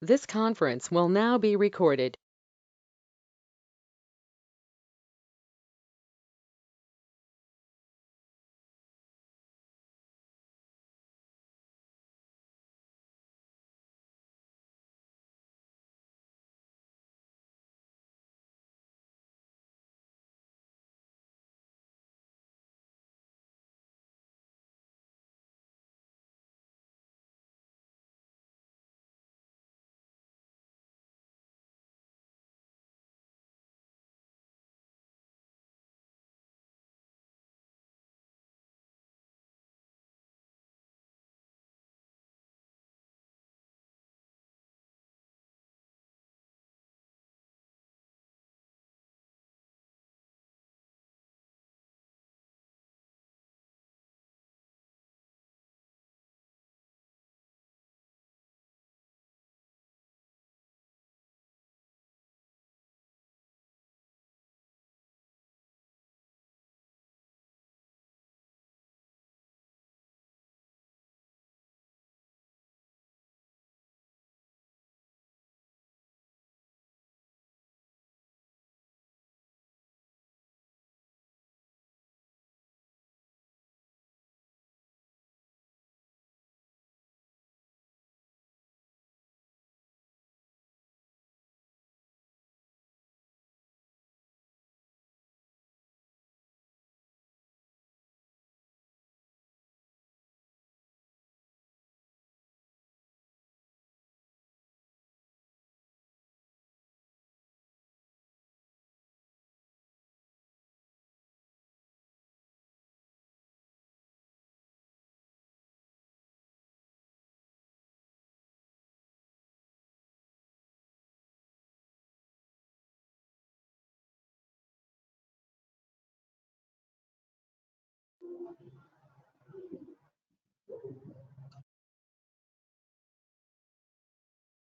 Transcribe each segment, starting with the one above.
This conference will now be recorded.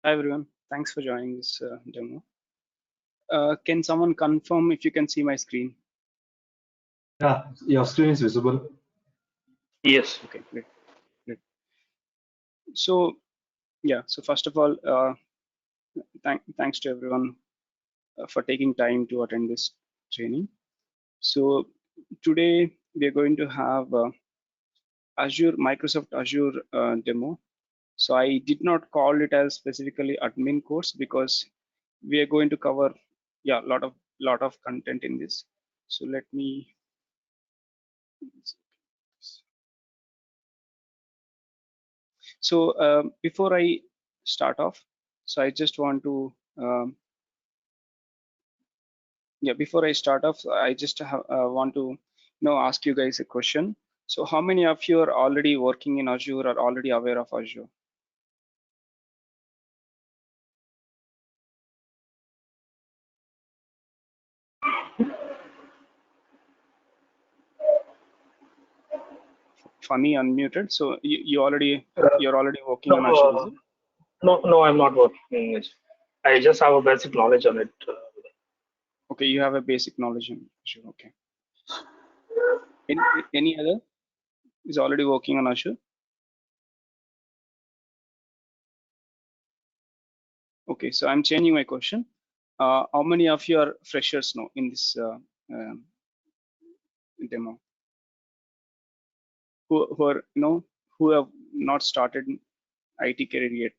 Hi everyone, thanks for joining this demo. Can someone confirm if you can see my screen? Yeah, your screen is visible. Yes. Okay, great. So yeah, so first of all, thanks to everyone for taking time to attend this training. So today we are going to have Microsoft Azure demo. So I did not call it as specifically admin course because we are going to cover lot of content in this. So let me. So before I start off, so I just want to before I start off, I just want to ask you guys a question. So how many of you are already working in Azure or already aware of Azure? Funny unmuted. So you're already working No, on Azure, is it? no, I'm not working it. I just have a basic knowledge on it. Okay, you have a basic knowledge in Azure. Okay. Any other is already working on Azure? Okay, so I'm changing my question. How many of you are freshers now in this demo? Who are who have not started IT career yet?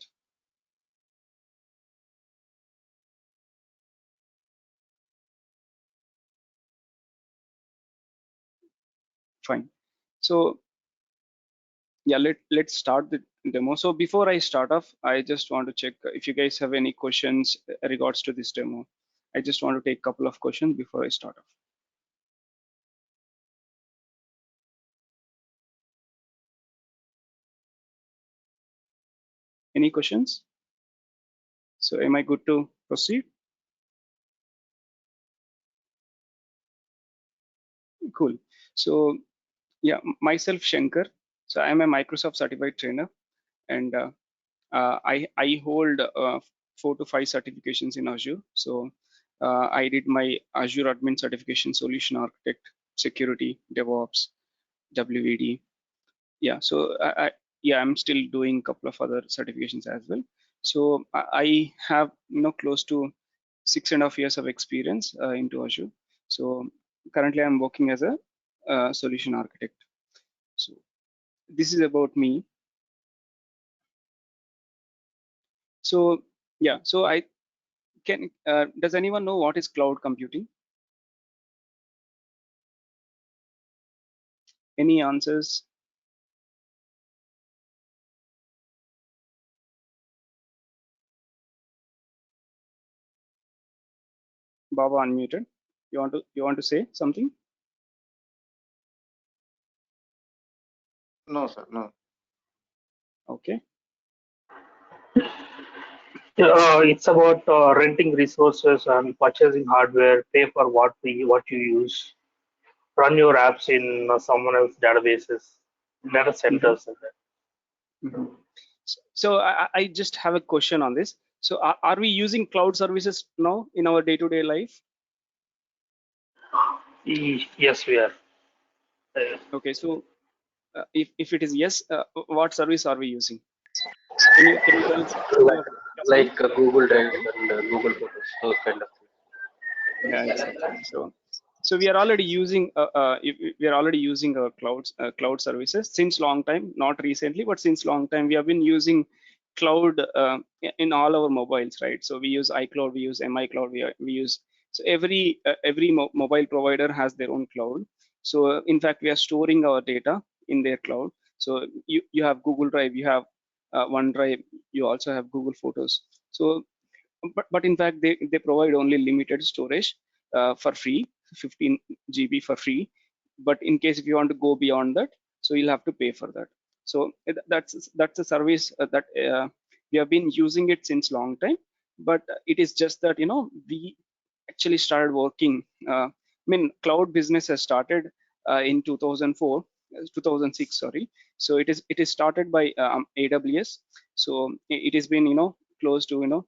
Fine. So yeah, let's start the demo. So before I start off, I just want to check if you guys have any questions regards to this demo. I just want to take a couple of questions before I start off. Any questions? So am I good to proceed? Cool. So yeah, myself Shankar. So I'm a Microsoft certified trainer, and I hold 4 to 5 certifications in Azure. So I did my Azure Admin Certification, Solution Architect, Security, DevOps, WVD. Yeah, so I'm still doing a couple of other certifications as well. So I have close to 6.5 years of experience into Azure. So currently I'm working as a solution architect. So this is about me. So yeah, so I can. Does anyone know what is cloud computing? Any answers? Baba unmuted. You want to say something? No, sir, no. Okay. It's about renting resources and purchasing hardware, pay for what you use, run your apps in someone else's databases, data centers. And that. Mhm. So I just have a question on this. So are we using cloud services now in our day-to-day life? Yes, we are. Okay, so if it is yes, what service are we using? Can you tell Like, your company? Google Drive and Google Photos, those kind of things. Yeah, exactly. So we are already using we are already using our cloud services since long time, not recently, but since long time we have been using cloud in all our mobiles, right? So we use iCloud, we use MiCloud, we use, so every mobile provider has their own cloud. So in fact we are storing our data in their cloud. So you have Google Drive, you have OneDrive, you also have Google Photos. So but in fact they provide only limited storage for free, 15 GB for free. But in case if you want to go beyond that, so you'll have to pay for that. So that's a service that we have been using it since long time. But it is just that we actually started working. I mean, cloud business has started in 2004, 2006, sorry. So it is started by AWS. So it has been close to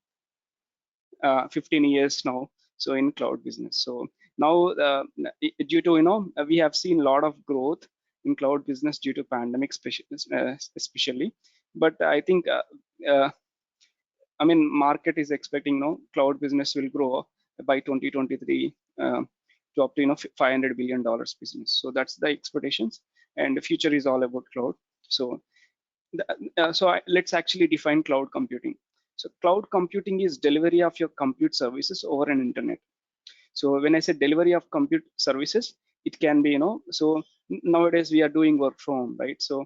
15 years now, so in cloud business. So now due to we have seen a lot of growth in cloud business due to pandemic especially. But I think uh, I mean, market is expecting cloud business will grow by 2023 to up to $500 billion business. So that's the expectations, and the future is all about cloud. So let's actually define cloud computing. So cloud computing is delivery of your compute services over an internet. So when I say delivery of compute services, it can be so nowadays we are doing work from home, right? So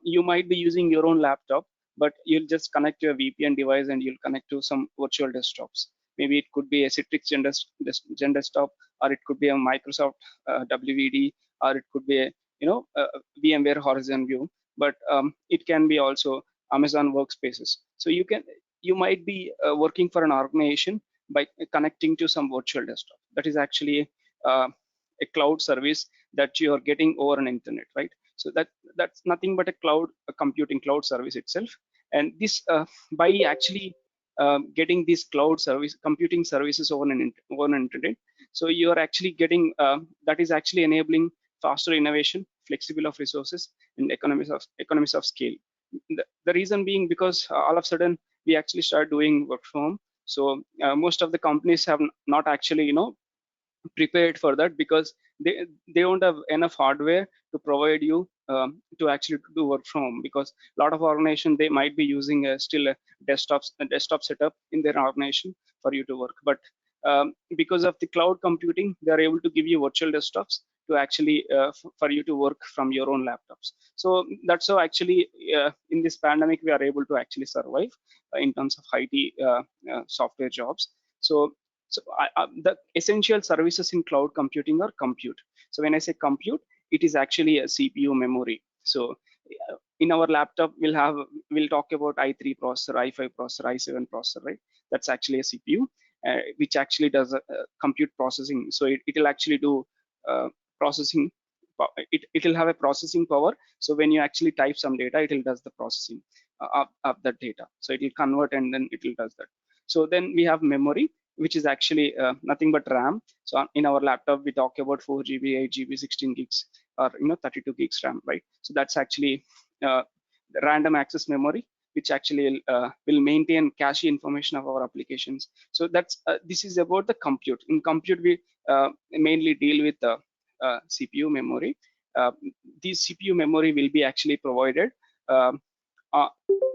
you might be using your own laptop, but you'll just connect your VPN device and you'll connect to some virtual desktops. Maybe it could be a Citrix Gen desktop, or it could be a Microsoft WVD, or it could be a VMware Horizon View. But it can be also Amazon Workspaces. So you might be working for an organization by connecting to some virtual desktop. That is actually a cloud service that you are getting over an internet, right? So that's nothing but a computing cloud service itself. And this by actually getting these cloud service computing services over an internet, so you are actually getting that is actually enabling faster innovation, flexible of resources, and economies of scale. The reason being because all of a sudden we actually start doing work from home. So most of the companies have not actually prepared for that, because they don't have enough hardware to provide you to actually do work from home. Because a lot of organization, they might be using still a desktop setup in their organization for you to work. But because of the cloud computing, they are able to give you virtual desktops to actually for you to work from your own laptops. So that's how actually in this pandemic we are able to actually survive in terms of IT software jobs. So the essential services in cloud computing are compute. So when I say compute, it is actually a CPU memory. So in our laptop, we'll talk about i3 processor, i5 processor, i7 processor, right? That's actually a CPU, which actually does compute processing. So it will actually do processing. It will have a processing power. So when you actually type some data, it will does the processing of that data. So it will convert and then it will does that. So then we have memory, which is actually nothing but RAM. So in our laptop, we talk about 4 GB, 8 GB, 16 gigs, or 32 gigs RAM, right? So that's actually the random access memory. which actually will maintain cache information of our applications. So that's this is about the compute. In compute, we mainly deal with the CPU memory. This CPU memory will be actually provided um, uh,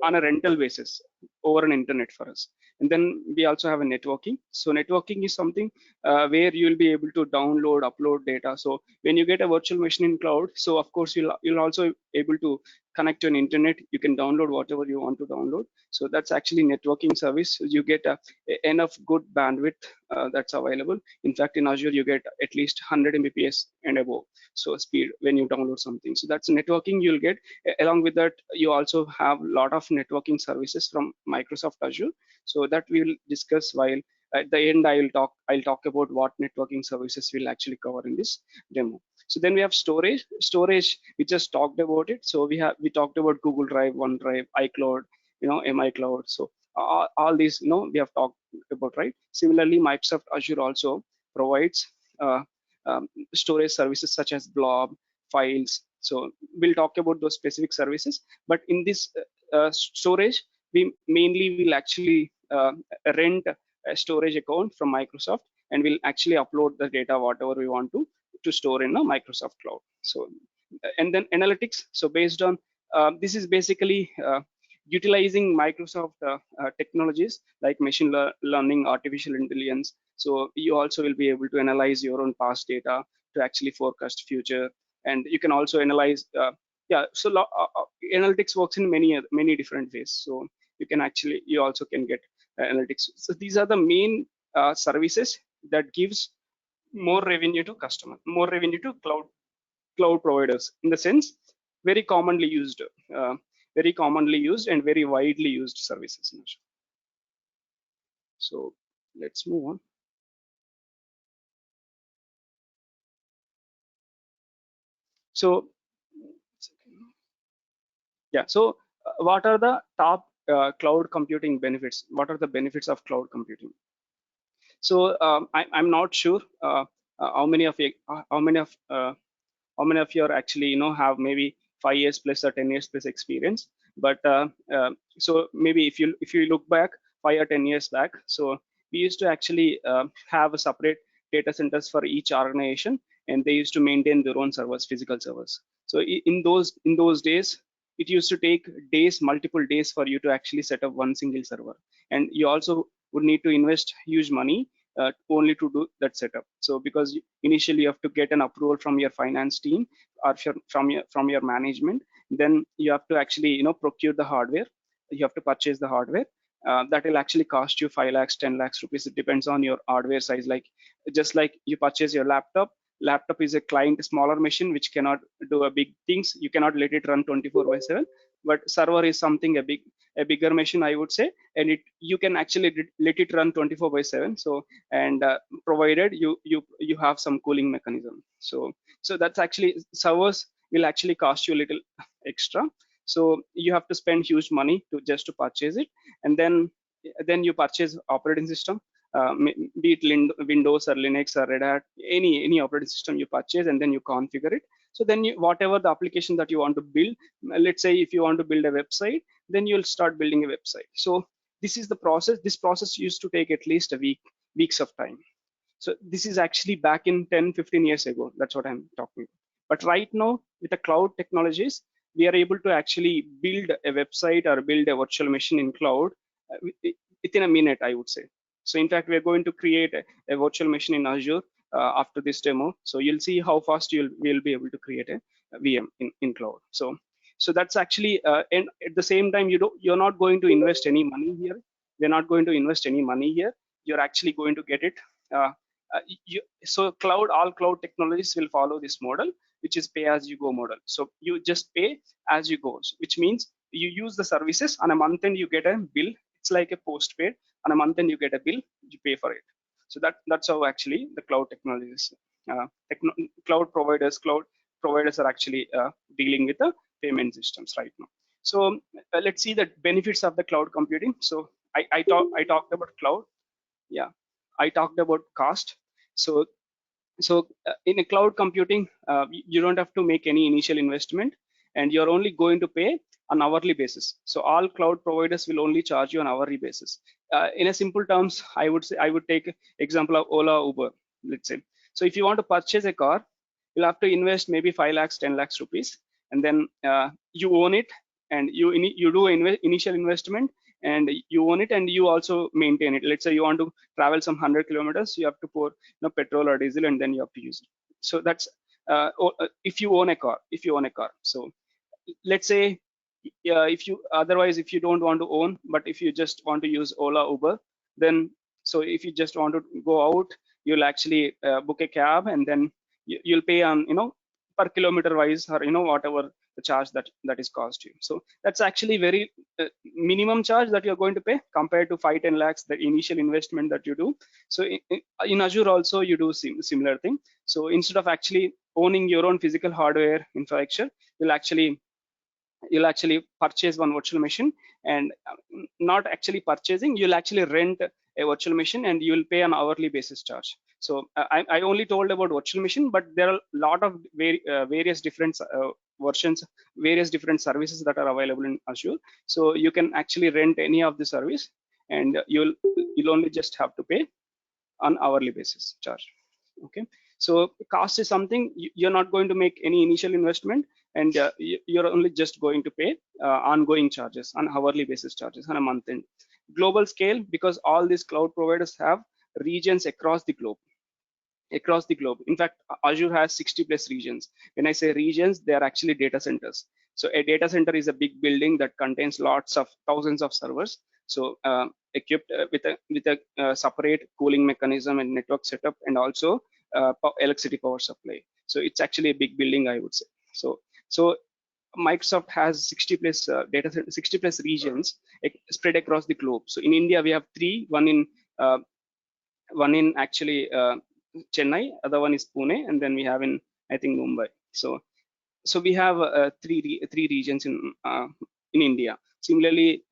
on a rental basis over an internet for us. And then we also have a networking. So networking is something where you'll be able to download, upload data. So when you get a virtual machine in cloud, so of course you'll also able to connect to an internet. You can download whatever you want to download. So that's actually networking service. So you get enough good bandwidth that's available. In fact, in Azure you get at least 100 Mbps and above. So speed when you download something. So that's networking you'll get. Along with that, you also have a lot of networking services from Microsoft Azure. So that we will discuss while at the end I'll talk about what networking services will actually cover in this demo. So then we have storage. We just talked about it. So we talked about Google Drive, OneDrive, iCloud, MI Cloud. So all these we have talked about, right? Similarly, Microsoft Azure also provides storage services such as blob, files. So we'll talk about those specific services, but in this storage we mainly will actually rent a storage account from Microsoft, and we'll actually upload the data whatever we want to store in a Microsoft cloud. So and then analytics. So based on this is basically utilizing Microsoft technologies like machine learning, artificial intelligence. So you also will be able to analyze your own past data to actually forecast future, and you can also analyze so analytics works in many different ways. So you also can get analytics. So these are the main services that gives more revenue to customer, more revenue to cloud providers, in the sense very commonly used and very widely used services. So let's move on. So yeah, so what are the top cloud computing benefits? What are the benefits of cloud computing? So I'm not sure how many of you are actually have maybe 5 years plus or 10 years plus experience. But so maybe if you look back 5 or 10 years back, so we used to actually have a separate data centers for each organization, and they used to maintain their own servers, physical servers. So in those days, it used to take multiple days for you to actually set up one single server, and you also would need to invest huge money only to do that setup. So because initially you have to get an approval from your finance team or from your management, then you have to actually procure the hardware. You have to purchase the hardware. That will actually cost you 5 lakhs, 10 lakhs rupees. It depends on your hardware size. Like just like you purchase your laptop. Laptop is a client, smaller machine which cannot do a big things. You cannot let it run 24/7. But server is something a bigger machine, I would say, and you can actually let it run 24/7. So and provided you have some cooling mechanism. So that's actually servers will actually cost you a little extra. So you have to spend huge money to purchase it, and then you purchase operating system, be it Windows or Linux or Red Hat, any operating system you purchase, and then you configure it. So then whatever the application that you want to build, let's say if you want to build a website, then you'll start building a website. So this is the process. This process used to take at least weeks of time. So this is actually back in 10-15 years ago. That's what I'm talking about. But right now, with the cloud technologies, we are able to actually build a website or build a virtual machine in cloud within a minute, I would say. So in fact, we're going to create a virtual machine in Azure after this demo. So you'll see how fast we'll be able to create a VM in cloud. So that's actually, and at the same time, you're not going to invest any money here. We're not going to invest any money here. You're actually going to get it. So all cloud technologies will follow this model, which is pay as you go model. So you just pay as you go, which means you use the services on a month and you get a bill. It's like a postpaid. On a month and you get a bill, you pay for it. So that's how actually the cloud technologies, cloud providers are actually dealing with the payment systems right now. So let's see the benefits of the cloud computing. So I talked about cloud. Yeah, I talked about cost. So in a cloud computing, you don't have to make any initial investment, and you're only going to pay on hourly basis. So all cloud providers will only charge you on hourly basis. In a simple terms, I would take example of Ola, Uber, let's say. So if you want to purchase a car, you'll have to invest maybe 5 lakhs, 10 lakhs rupees, and then you own it, and you do initial investment, and you own it, and you also maintain it. Let's say you want to travel some 100 kilometers, you have to pour petrol or diesel, and then you have to use it. So that's if you own a car. So let's say if you don't want to own, but if you just want to use Ola, Uber, then so if you just want to go out, you'll actually book a cab, and then you'll pay on per kilometer wise, or whatever the charge that is cost you. So that's actually very minimum charge that you're going to pay compared to 5-10 lakhs the initial investment that you do. So in Azure also you do similar thing. So instead of actually owning your own physical hardware infrastructure, you'll actually purchase one virtual machine, and not actually purchasing, you'll actually rent a virtual machine, and you will pay an hourly basis charge. So I only told about virtual machine, but there are a lot of various different versions, various different services that are available in Azure. So you can actually rent any of the service, and you'll only just have to pay on hourly basis charge. Okay, so cost is something you're not going to make any initial investment, and you're only just going to pay ongoing charges, on hourly basis charges, on a month end. Global scale, because all these cloud providers have regions across the globe. In fact, Azure has 60 plus regions. When I say regions, they are actually data centers. So a data center is a big building that contains lots of thousands of servers. So equipped with a separate cooling mechanism and network setup, and also electricity power supply. So it's actually a big building, I would say. So Microsoft has 60 plus 60 plus regions spread across the globe. So in India we have 3, one in actually Chennai, other one is Pune, and then we have in, I think, Mumbai. So we have three regions in India. Similarly,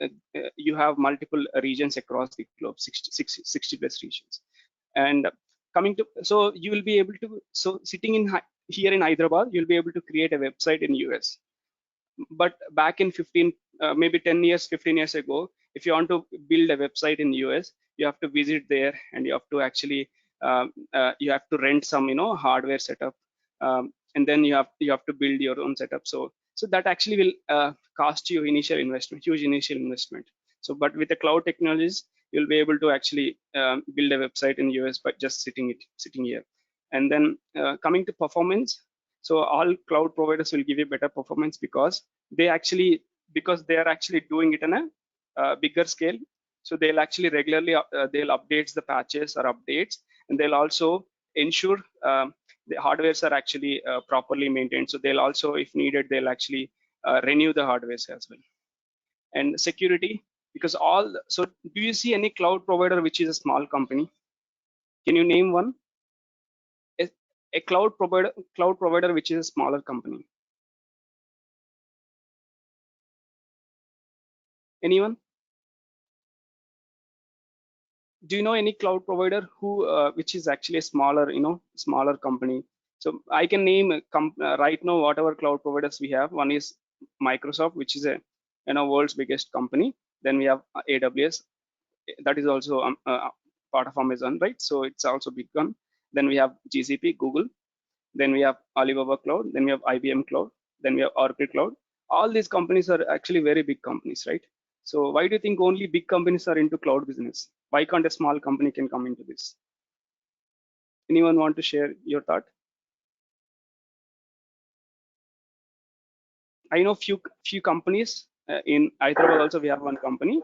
you have multiple regions across the globe, 60 plus regions. And coming to, so you will be able to, so sitting here in Hyderabad, you'll be able to create a website in US. But back in maybe 10 years, 15 years ago, if you want to build a website in US, you have to visit there, and you have to actually you have to rent some hardware setup, and then you have to build your own setup. So that actually will cost you initial investment, huge initial investment. So but with the cloud technologies, you'll be able to actually build a website in US by just sitting here. And then coming to performance, so all cloud providers will give you better performance because they are actually doing it on a bigger scale. So they'll actually regularly they'll update the patches or updates, and they'll also ensure the hardwares are actually properly maintained. So they'll also, if needed, they'll actually renew the hardwares as well. And security, because so do you see any cloud provider which is a small company? Can you name one? A cloud provider which is a smaller company? Anyone? Do you know any cloud provider who which is actually a smaller company? So I can name right now whatever cloud providers we have. One is Microsoft, which is a world's biggest company. Then we have AWS, that is also part of Amazon, right? So it's also big one. Then we have GCP, Google. Then we have Alibaba Cloud. Then we have IBM Cloud. Then we have Oracle Cloud. All these companies are actually very big companies, right? So why do you think only big companies are into cloud business? Why can't a small company can come into this? Anyone want to share your thought? I know few companies in Hyderabad. Also, we have one company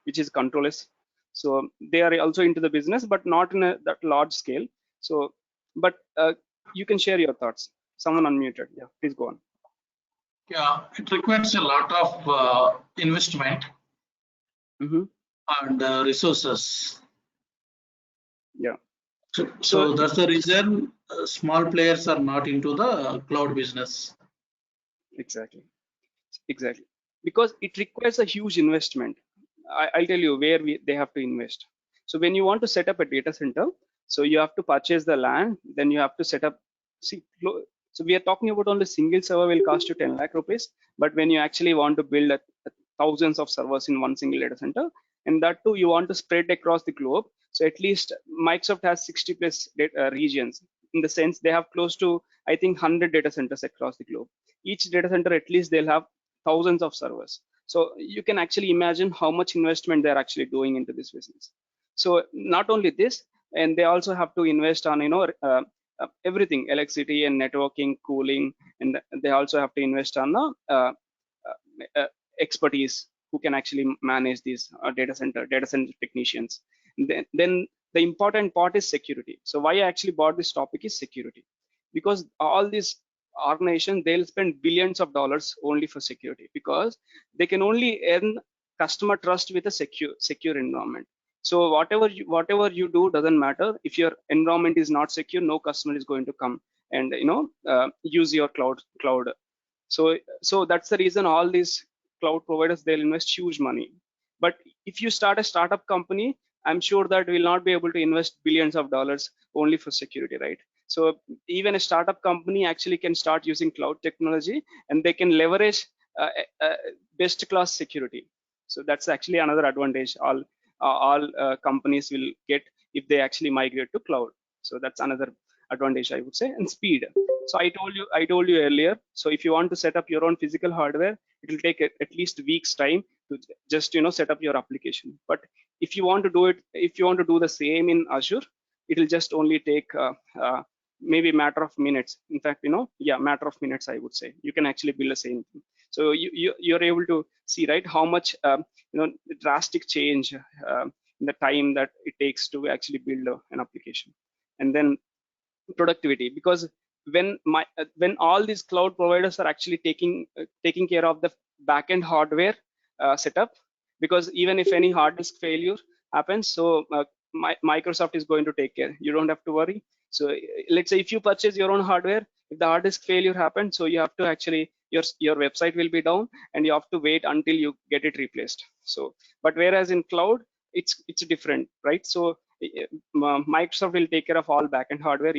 which is Control-S. So they are also into the business, but not in that large scale. So, but you can share your thoughts. Someone unmuted. Yeah, please go on. Yeah, it requires a lot of investment and resources. Yeah. So that's the reason small players are not into the cloud business. Exactly. Because it requires a huge investment. I'll tell you where they have to invest. So when you want to set up a data center, so you have to purchase the land, then you have to set up. See, So we are talking about only single server will cost you 10 lakh rupees, but when you actually want to build thousands of servers in one single data center, and that too you want to spread across the globe. So at least Microsoft has 60 plus regions, in the sense they have close to, I think, 100 data centers across the globe. Each data center, at least they'll have thousands of servers. So you can actually imagine how much investment they're actually doing into this business. So not only this, and they also have to invest on, everything, electricity and networking, cooling, and they also have to invest on expertise who can actually manage these data center technicians. Then the important part is security. So why I actually bought this topic is security, because all these organizations, they'll spend billions of dollars only for security, because they can only earn customer trust with a secure environment. So whatever you do doesn't matter if your environment is not secure. No customer is going to come and use your cloud. So that's the reason all these cloud providers, they'll invest huge money. But if you start a startup company, I'm sure that will not be able to invest billions of dollars only for security, right? So even a startup company actually can start using cloud technology, and they can leverage best class security. So that's actually another advantage all companies will get if they actually migrate to cloud. So that's another advantage, I would say. And speed. So I told you earlier, so if you want to set up your own physical hardware, it will take at least weeks time to just set up your application. But if you want to do it, if you want to do the same in Azure, it will just only take maybe a matter of minutes. In fact, matter of minutes, I would say. You can actually build the same thing. So you're able to see, right, how much drastic change in the time that it takes to actually build an application. And then productivity, because when all these cloud providers are actually taking care of the backend hardware setup, because even if any hard disk failure happens, so Microsoft is going to take care. You don't have to worry. So let's say if you purchase your own hardware, if the hard disk failure happens, so you have to actually, your website will be down, and you have to wait until you get it replaced. So but whereas in cloud, it's different, right? So Microsoft will take care of all backend hardware.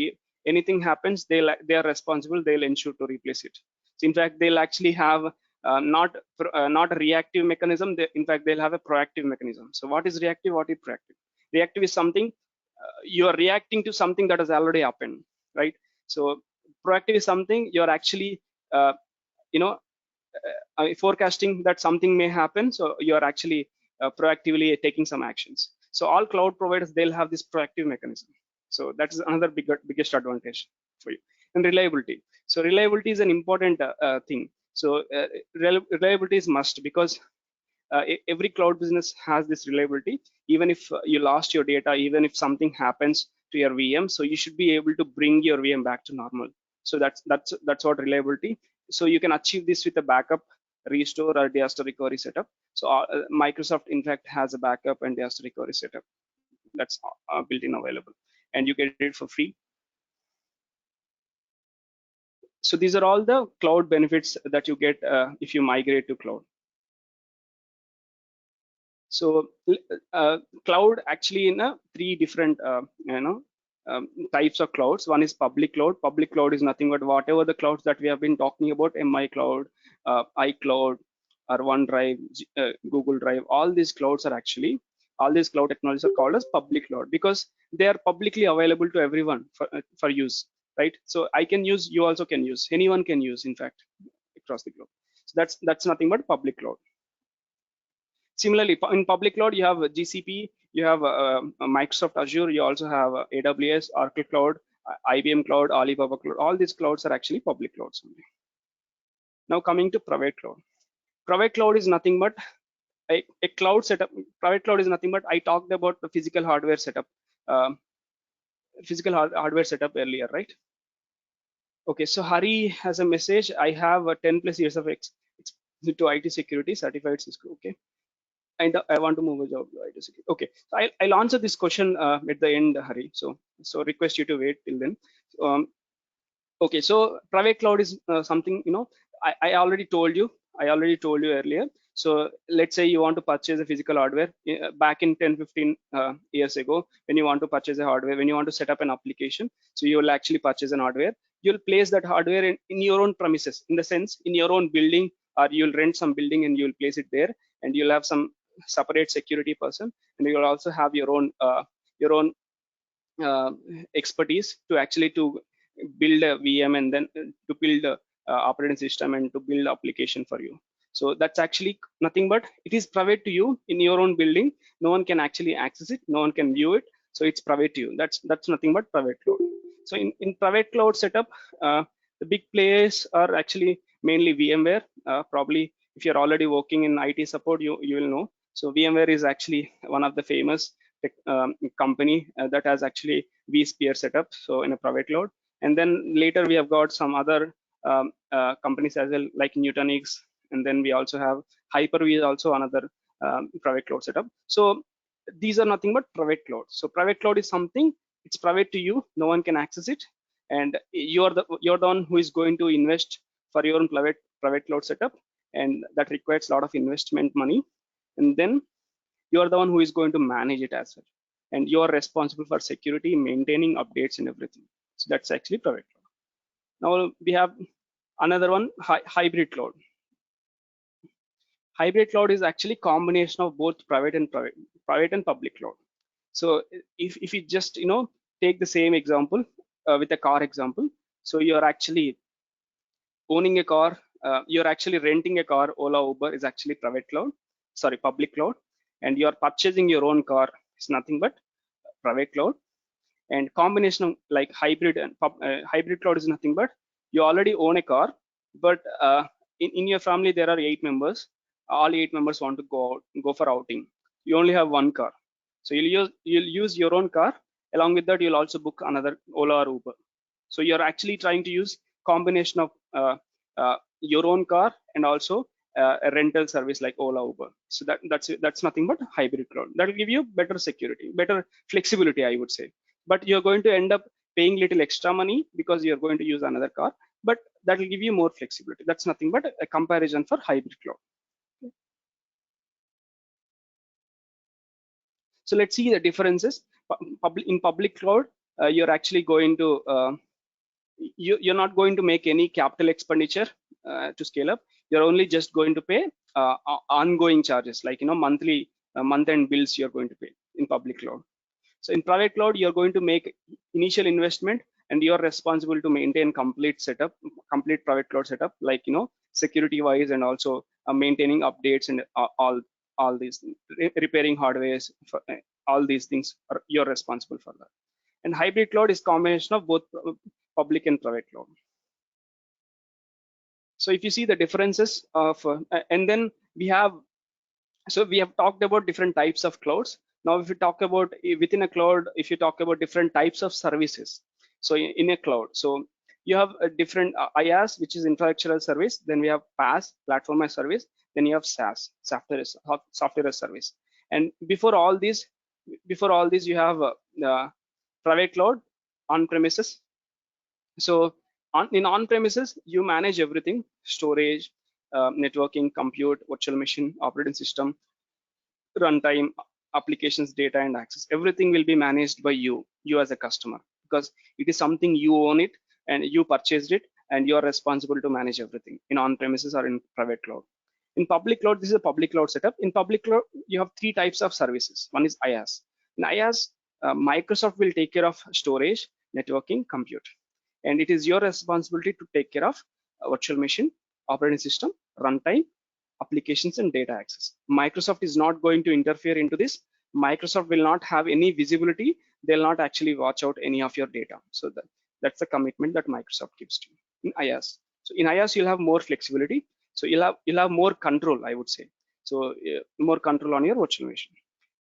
Anything happens, they are responsible. They'll ensure to replace it. So in fact, they'll actually have not a reactive mechanism. In fact, they'll have a proactive mechanism. So what is reactive? What is proactive? Reactive is something you are reacting to something that has already happened, right? So proactive is something you're actually forecasting that something may happen. So you're actually proactively taking some actions. So all cloud providers, they'll have this proactive mechanism. So that is another biggest advantage for you. And reliability. So reliability is an important thing. So reliability is must, because every cloud business has this reliability. Even if you lost your data, even if something happens to your VM, so you should be able to bring your VM back to normal. So that's what reliability. So you can achieve this with a backup, restore, or disaster recovery setup. So Microsoft, in fact, has a backup and disaster recovery setup that's built in available, and you get it for free. So these are all the cloud benefits that you get if you migrate to cloud. So cloud actually in three different types of clouds. One is public cloud. Public cloud is nothing but whatever the clouds that we have been talking about, MI cloud, iCloud, or OneDrive, Google Drive. All these clouds are actually, all these cloud technologies are called as public cloud, because they are publicly available to everyone for use, right? So I can use, you also can use, anyone can use, in fact, across the globe. So that's nothing but public cloud. Similarly, in public cloud, you have GCP, you have Microsoft Azure, you also have AWS, Oracle Cloud, IBM Cloud, Alibaba Cloud. All these clouds are actually public clouds only. Now coming to private cloud. Private cloud is nothing but a cloud setup. Private cloud is nothing but, I talked about the physical hardware setup, hardware setup earlier, right? Okay, so Hari has a message. I have 10 plus years of experience to IT security, certified Cisco. Okay. And I want to move a job to IT security. Okay, so I'll answer this question at the end, Hari. So request you to wait till then. Okay, so private cloud is something, I already told you earlier. So let's say you want to purchase a physical hardware back in 10-15 years ago. When you want to purchase a hardware, when you want to set up an application, so you will actually purchase an hardware. you'll place that hardware in your own premises, in the sense in your own building, or you'll rent some building and you'll place it there, and you'll have some separate security person, and you'll also have your own expertise to actually to build a VM, and then to build a operating system, and to build application for you. So that's actually nothing but it is private to you in your own building. No one can actually access it, no one can view it, so it's private to you. That's nothing but private cloud. So in private cloud setup, the big players are actually mainly VMware. Probably if you're already working in IT support, you will know. So VMware is actually one of the famous company that has actually vSphere setup, so in a private cloud. And then later we have got some other companies as well, like Nutanix, and then we also have Hyper-V is also another private cloud setup. So these are nothing but private cloud. So private cloud is something, it's private to you, no one can access it, and you're the one who is going to invest for your own private cloud setup, and that requires a lot of investment money, and then you are the one who is going to manage it as well, and you are responsible for security, maintaining updates and everything. So that's actually private cloud. Now we have another one, hybrid cloud. Hybrid cloud is actually combination of both private and public cloud. So if you just take the same example with a car example, so you're actually owning a car, you're actually renting a car. Ola, Uber is actually public cloud, and you're purchasing your own car is nothing but private cloud. And combination of like hybrid and hybrid cloud is nothing but you already own a car, but in your family there are 8 members. All 8 members want to go for outing. You only have one car, so you'll use your own car. Along with that, you'll also book another Ola or Uber. So you're actually trying to use combination of your own car and also a rental service like Ola, Uber. So that's nothing but hybrid cloud. That will give you better security, better flexibility, I would say. But you're going to end up paying little extra money because you're going to use another car, but that will give you more flexibility. That's nothing but a comparison for hybrid cloud. So let's see the differences. In public cloud, you're actually going to you're not going to make any capital expenditure to scale up. You're only just going to pay ongoing charges, like monthly month-end bills you're going to pay in public cloud. So in private cloud, you're going to make initial investment, and you're responsible to maintain complete private cloud setup, like security wise, and also maintaining updates and all these things, repairing hardware, all these things you're responsible for that. And hybrid cloud is combination of both public and private cloud. So if you see the differences of and then we have talked about different types of clouds. Now if you talk about within a cloud, if you talk about different types of services, so in a cloud, so you have a different IaaS, which is infrastructure as service, then we have PaaS, platform as service, then you have SaaS, software as service. And before all these you have private cloud, on premises. So in on premises you manage everything: storage, networking, compute, virtual machine, operating system, runtime, applications, data, and access. Everything will be managed by you as a customer, because it is something you own it and you purchased it, and you are responsible to manage everything in on premises or in private cloud. In public cloud, this is a public cloud setup. In public cloud, you have 3 types of services. One is IaaS. In IaaS, Microsoft will take care of storage, networking, compute, and it is your responsibility to take care of virtual machine, operating system, runtime, applications, and data access. Microsoft is not going to interfere into this. Microsoft will not have any visibility. They'll not actually watch out any of your data. So that's the commitment that Microsoft gives to you in IaaS. So in IaaS, you'll have more flexibility. So you'll have more control, I would say. So more control on your virtual machine.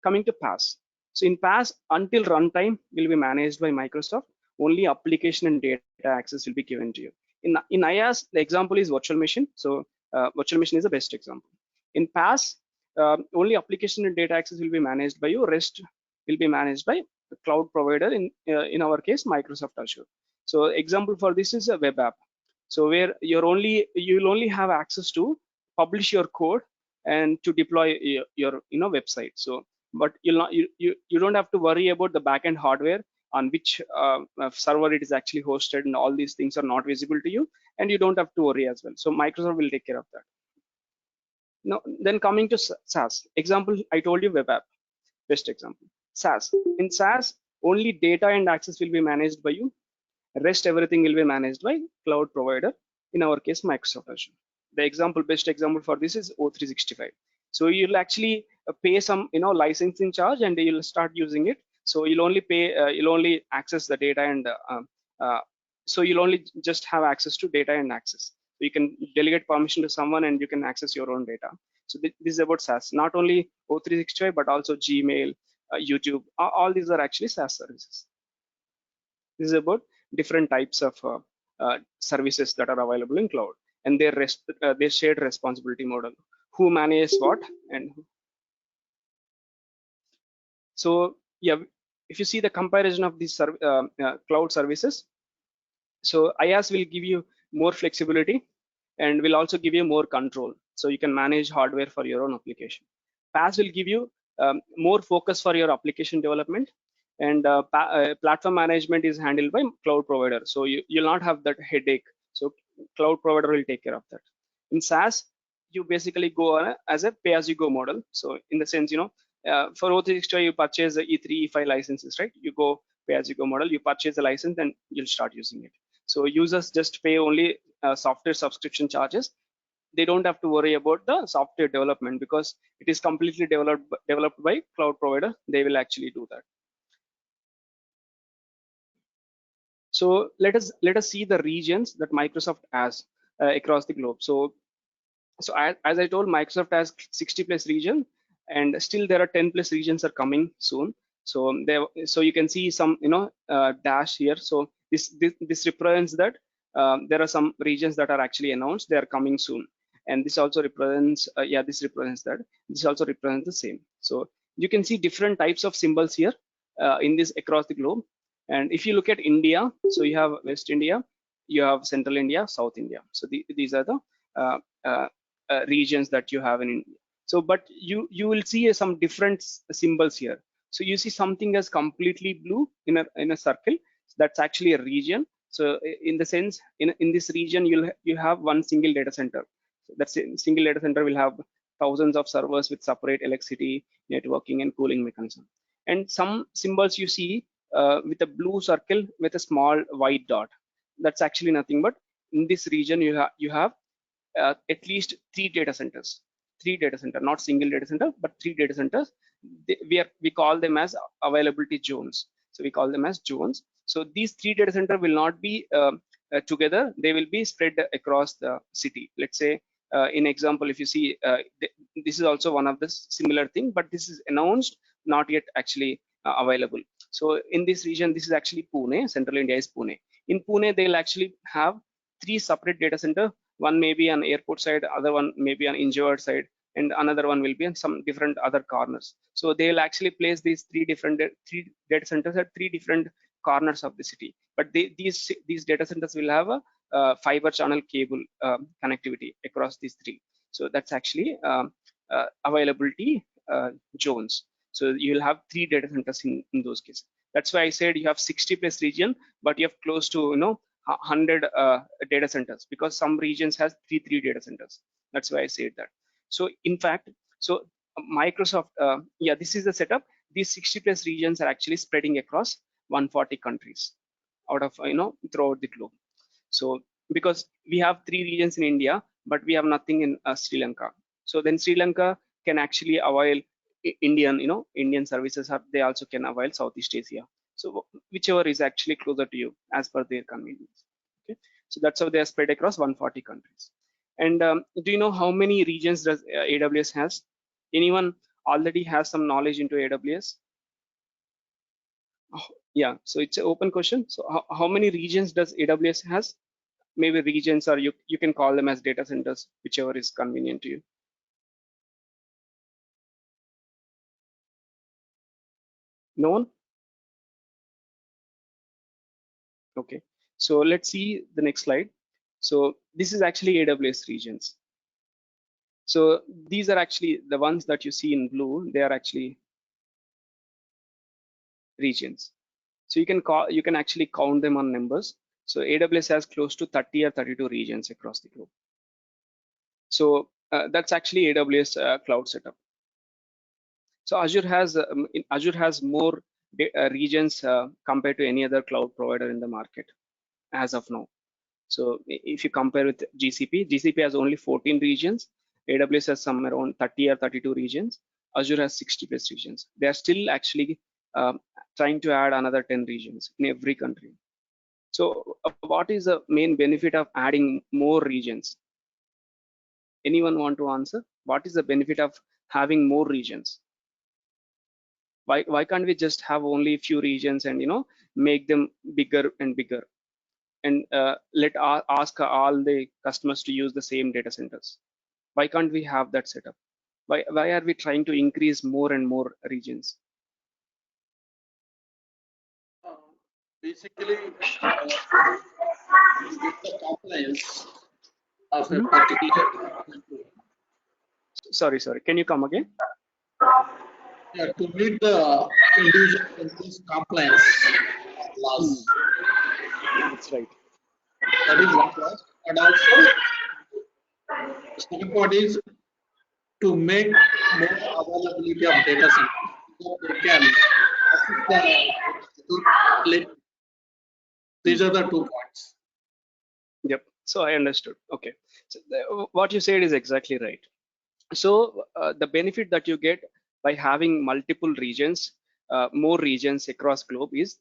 Coming to PaaS. So in PaaS, until runtime will be managed by Microsoft. Only application and data access will be given to you. In IaaS, the example is virtual machine. So virtual machine is the best example. In PaaS, only application and data access will be managed by you. Rest will be managed by the cloud provider. In our case, Microsoft Azure. So example for this is a web app. So where you'll only have access to publish your code and to deploy your website. So but you don't have to worry about the backend hardware. on which server it is actually hosted, and all these things are not visible to you, and you don't have to worry as well. So Microsoft will take care of that. Now, then coming to SaaS example, I told you web app, best example. SaaS, in SaaS, only data and access will be managed by you. Rest everything will be managed by cloud provider. In our case, Microsoft Azure. The example, best example for this is O365. So you'll actually pay some, licensing charge, and you'll start using it. So you'll only pay, you'll only access the data, and so you'll only just have access to data and access. So you can delegate permission to someone, and you can access your own data. So this is about SaaS. Not only O365, but also Gmail, YouTube. All these are actually SaaS services. This is about different types of services that are available in cloud, and their shared responsibility model. Who manages what and who. So yeah, if you see the comparison of these cloud services, so IaaS will give you more flexibility and will also give you more control. So you can manage hardware for your own application. PaaS will give you more focus for your application development, and platform management is handled by cloud provider. So you'll not have that headache. So cloud provider will take care of that. In SaaS, you basically go as a pay-as-you-go model. So in the sense, for O365, you purchase the E3, E5 licenses, right? You go pay-as-you-go model. You purchase the license, and you'll start using it. So users just pay only software subscription charges. They don't have to worry about the software development because it is completely developed by cloud provider. They will actually do that. So let us see the regions that Microsoft has across the globe. So as I told, Microsoft has 60 plus region, and still there are 10 plus regions are coming soon. So you can see some dash here. So this represents that there are some regions that are actually announced. They are coming soon, and this also represents this represents that. This also represents the same. So you can see different types of symbols here in this across the globe. And if you look at India, so you have West India, you have Central India, South India. So these are the regions that you have in India. So, but you will see some different symbols here. So you see something as completely blue in a circle. That's actually a region. So in the sense, in this region, you have one single data center. So that single data center will have thousands of servers with separate electricity, networking, and cooling mechanism. And some symbols you see with a blue circle with a small white dot. That's actually nothing but in this region you have at least 3 data centers. 3 data centers, not single data center, but 3 data centers. We call them as availability zones. So we call them as zones. So these 3 data centers will not be together. They will be spread across the city. Let's say, in example, if you see, this is also one of the similar thing, but this is announced, not yet actually available. So in this region, this is actually Pune. Central India is Pune. In Pune, they'll actually have 3 separate data centers. One may be on airport side, other one may be on injured side, and another one will be on some different other corners. So they will actually place these 3 data centers at 3 different corners of the city. But these data centers will have a fiber channel cable connectivity across these 3. So that's actually availability zones. So you'll have 3 data centers in those cases. That's why I said you have 60 plus region, but you have close to 100 data centers, because some regions has 3 data centers. That's why I said that. So in fact, so Microsoft, this is the setup. These 60 plus regions are actually spreading across 140 countries out of throughout the globe. So because we have 3 regions in India, but we have nothing in Sri Lanka. So then Sri Lanka can actually avail Indian services. They also can avail Southeast Asia. So whichever is actually closer to you as per their convenience. Okay, so that's how they are spread across 140 countries. And do you know how many regions does AWS has? Anyone already has some knowledge into AWS? Oh, yeah, so it's an open question. So how many regions does AWS has? Maybe regions, or you can call them as data centers, whichever is convenient to you. No one? Okay, so let's see the next slide. So this is actually AWS regions. So these are actually the ones that you see in blue. They are actually regions. So you can actually count them on numbers. So AWS has close to 30 or 32 regions across the globe. So that's actually AWS cloud setup. So Azure has more regions compared to any other cloud provider in the market as of now. So if you compare with GCP has only 14 regions. AWS has some around 30 or 32 regions. Azure has 60 plus regions. They are still actually trying to add another 10 regions in every country. So what is the main benefit of adding more regions? Anyone want to answer? What is the benefit of having more regions? Why can't we just have only a few regions and make them bigger and bigger, and ask all the customers to use the same data centers? Why can't we have that setup? Why are we trying to increase more and more regions? Basically, the compliance of a particular Sorry, can you come again? to meet the individual country's compliance laws. That's right. That is one part. And also, the second part is to make more availability of data centers so they can assist the these are the 2 points. Yep. So I understood. Okay. So what you said is exactly right. So the benefit that you get by having multiple regions, more regions across globe is,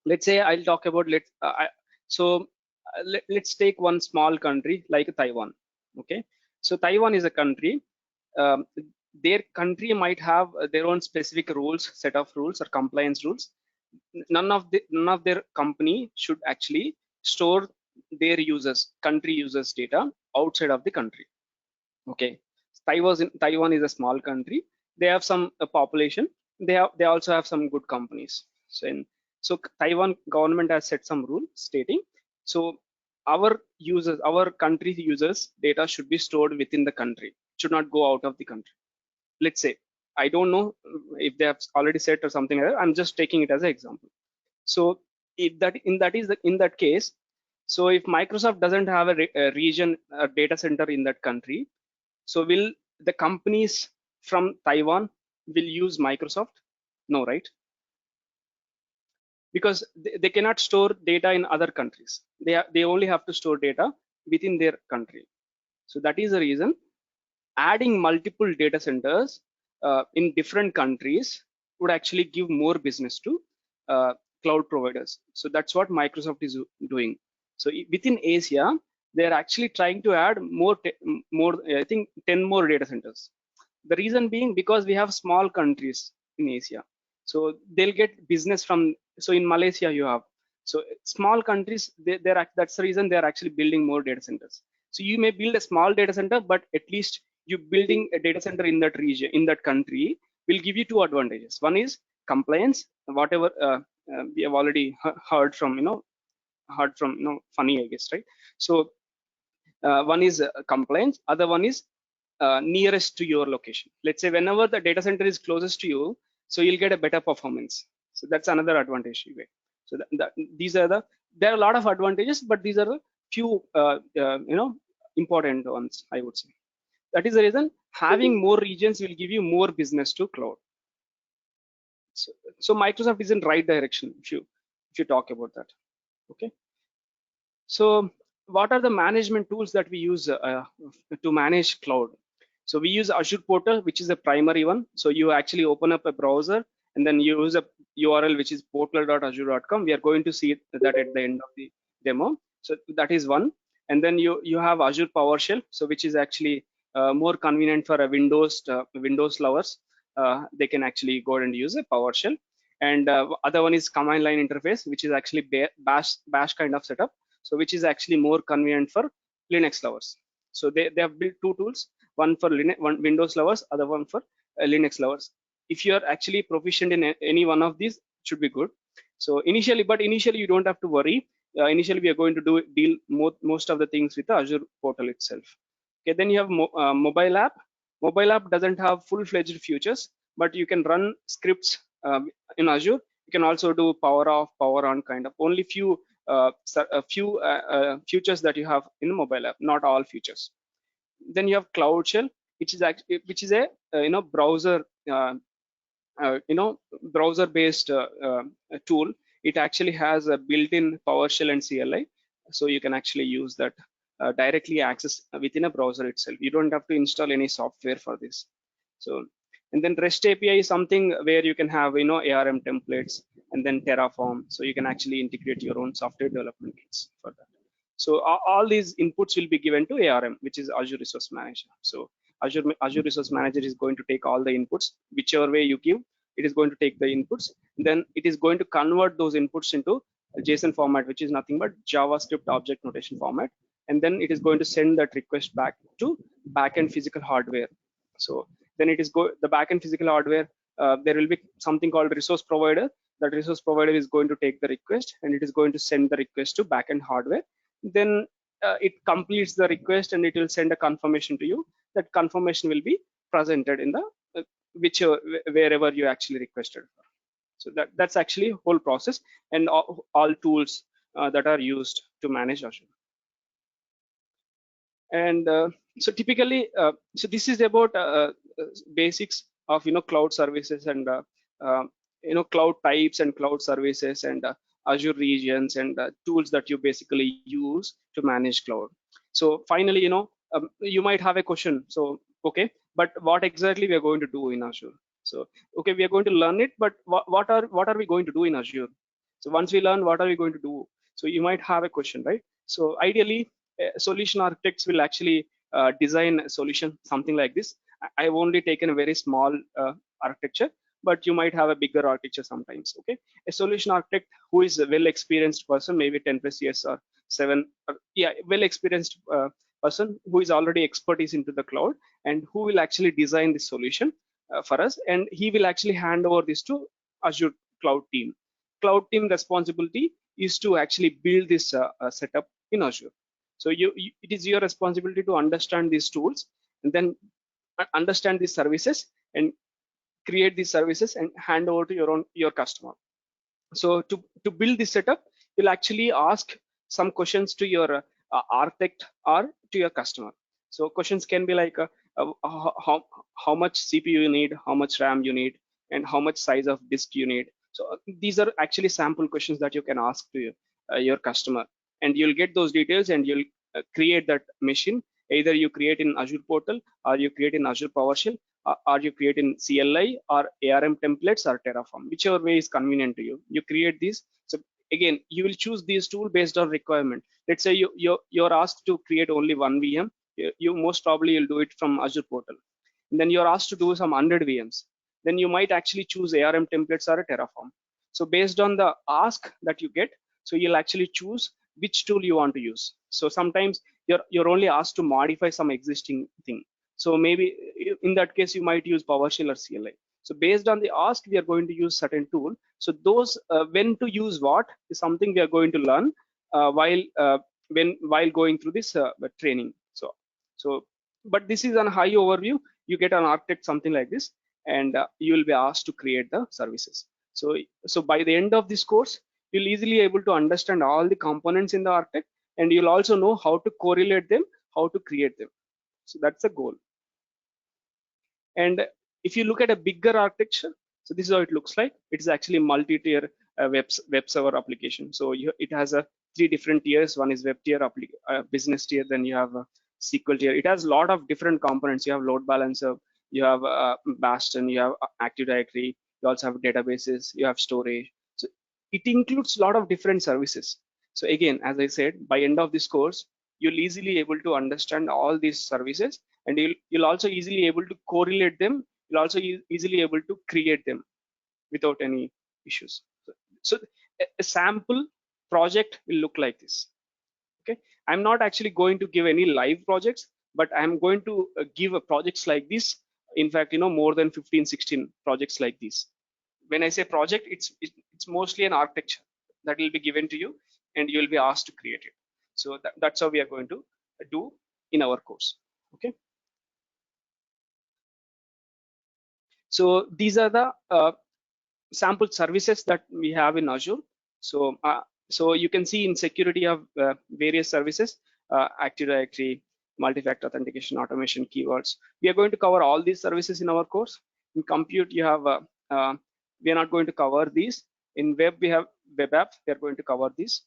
let's say I'll talk about let's take one small country like Taiwan. Okay. So Taiwan is a country. Their country might have their own specific rules, set of rules or compliance rules. None of their company should actually store their country users data outside of the country. Okay. Taiwan is a small country. They have some population. They also have some good companies. So Taiwan government has set some rule stating, so our country users data should be stored within the country, should not go out of the country. Let's say, I don't know if they have already set or something like that. I'm just taking it as an example. So if in that case, so if Microsoft doesn't have a region, a data center in that country, so will the companies from Taiwan will use Microsoft? No, right? Because they cannot store data in other countries. They only have to store data within their country. So that is the reason adding multiple data centers in different countries would actually give more business to cloud providers. So that's what Microsoft is doing. So within Asia, they're actually trying to add more, I think 10 more data centers. The reason being because we have small countries in Asia. So they'll get business from, so in Malaysia you have, so small countries, that's the reason they're actually building more data centers. So you may build a small data center, but at least you building a data center in that region, in that country, will give you 2 advantages. One is compliance, whatever we have already heard from, funny, I guess, right? So one is compliance, other one is nearest to your location. Let's say whenever the data center is closest to you, so you'll get a better performance. So that's another advantage you get. So there are a lot of advantages, but these are the few important ones, I would say. That is the reason having more regions will give you more business to cloud. So Microsoft is in right direction if you talk about that. Okay. So what are the management tools that we use to manage cloud? So we use Azure Portal, which is the primary one. So you actually open up a browser and then you use a URL, which is portal.azure.com. We are going to see that at the end of the demo. So that is one. And then you have Azure PowerShell, so which is actually more convenient for a Windows lovers. They can actually go and use a PowerShell. And other one is command line interface, which is actually bash kind of setup. So which is actually more convenient for Linux lovers. So they have built 2 tools, one for Windows lovers, other one for Linux lovers. If you are actually proficient in any one of these, it should be good. So initially you don't have to worry. Initially we are going to deal most of the things with the Azure Portal itself. Okay, then you have mobile app. Mobile app doesn't have full-fledged features, but you can run scripts in Azure You can also do power off, power on kind of. Only few features that you have in the mobile app, not all features. Then you have Cloud Shell, which is actually a browser browser based tool. It actually has a built-in PowerShell and CLI, so you can actually use that directly access within a browser itself. You don't have to install any software for this. So, and then REST API is something where you can have ARM templates and then Terraform, so you can actually integrate your own software development kits for that. So all these inputs will be given to ARM, which is Azure Resource Manager. So Azure Resource Manager is going to take all the inputs, whichever way you give, it is going to take the inputs. Then it is going to convert those inputs into a JSON format, which is nothing but JavaScript object notation format. And then it is going to send that request back to backend physical hardware. So then it is the backend physical hardware. There will be something called resource provider. That resource provider is going to take the request and it is going to send the request to backend hardware. Then it completes the request and it will send a confirmation to you. That confirmation will be presented in the wherever you actually requested. So that's actually whole process and all tools that are used to manage Azure. And so typically, so this is about basics of cloud services and cloud types and cloud services and Azure regions and tools that you basically use to manage cloud. So finally, you might have a question. So okay, but what exactly we are going to do in Azure? So okay, we are going to learn it, but what are we going to do in Azure? So once we learn, what are we going to do? So you might have a question, right? So ideally, solution architects will actually design a solution something like this. I've only taken a very small architecture, but you might have a bigger architecture sometimes. Okay, a solution architect who is a well experienced person, maybe 10 plus years or 7, well experienced person who is already expertise into the cloud and who will actually design this solution for us, and he will actually hand over this to Azure cloud team. Cloud team responsibility is to actually build this setup in Azure. So it is your responsibility to understand these tools and then understand these services and create these services and hand over to your customer. So to build this setup, you'll actually ask some questions to your architect or to your customer. So questions can be like how much CPU you need, how much RAM you need, and how much size of disk you need. So these are actually sample questions that you can ask to your customer, and you'll get those details and you'll create that machine. Either you create in Azure portal or you create in Azure PowerShell or you create in CLI or ARM templates or Terraform, whichever way is convenient to you. You create these. So again, you will choose these tools based on requirement. Let's say you're asked to create only one VM. You most probably will do it from Azure portal. And then you're asked to do some 100 VMs. Then you might actually choose ARM templates or a Terraform. So based on the ask that you get, so you'll actually choose which tool you want to use. So sometimes you're only asked to modify some existing thing. So maybe in that case, you might use PowerShell or CLI. So based on the ask, we are going to use certain tool. So those when to use what is something we are going to learn while going through this training. But this is a high overview. You get an architect something like this, and you will be asked to create the services. So by the end of this course, you'll easily able to understand all the components in the architect, and you'll also know how to correlate them, how to create them. So that's the goal. And if you look at a bigger architecture, so this is how it looks like. It is actually multi-tier web server application. So it has 3 different tiers. One is web tier, business tier, then you have a SQL tier. It has a lot of different components. You have load balancer, you have Bastion, you have Active Directory, you also have databases, you have storage. So it includes a lot of different services. So again, as I said, by end of this course, you'll easily able to understand all these services, and you'll also easily able to correlate them. You'll also easily able to create them without any issues. So a sample project will look like this. Okay, I'm not actually going to give any live projects, but I'm going to give projects like this. In fact, more than 15, 16 projects like this. When I say project, it's mostly an architecture that will be given to you, and you'll be asked to create it. So that's how we are going to do in our course. Okay. So these are the sample services that we have in Azure. So you can see in security of various services, Active Directory, multi-factor authentication, automation, keywords. We are going to cover all these services in our course. In compute, you have we are not going to cover these. In web, we have web app. We are going to cover these.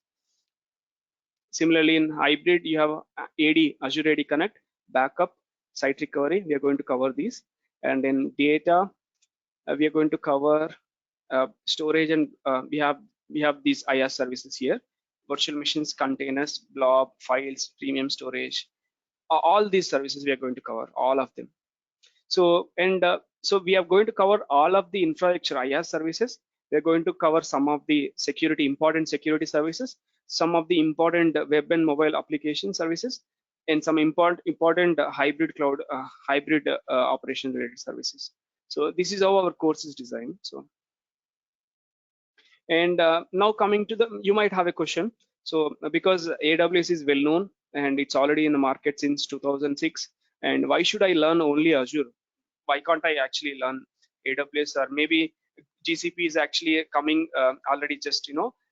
Similarly, in hybrid, you have AD, Azure AD Connect, backup, site recovery. We are going to cover these. And in data, we are going to cover storage, and we have these IaaS services here: virtual machines, containers, blob, files, premium storage. All these services we are going to cover, all of them. So we are going to cover all of the infrastructure IaaS services. We are going to cover some of the important security services, some of the important web and mobile application services, and some important hybrid cloud, hybrid operation related services. So this is how our course is designed. So, and now coming to you might have a question. So because AWS is well known and it's already in the market since 2006, and why should I learn only Azure? Why can't I actually learn AWS? Or maybe GCP is actually coming already, just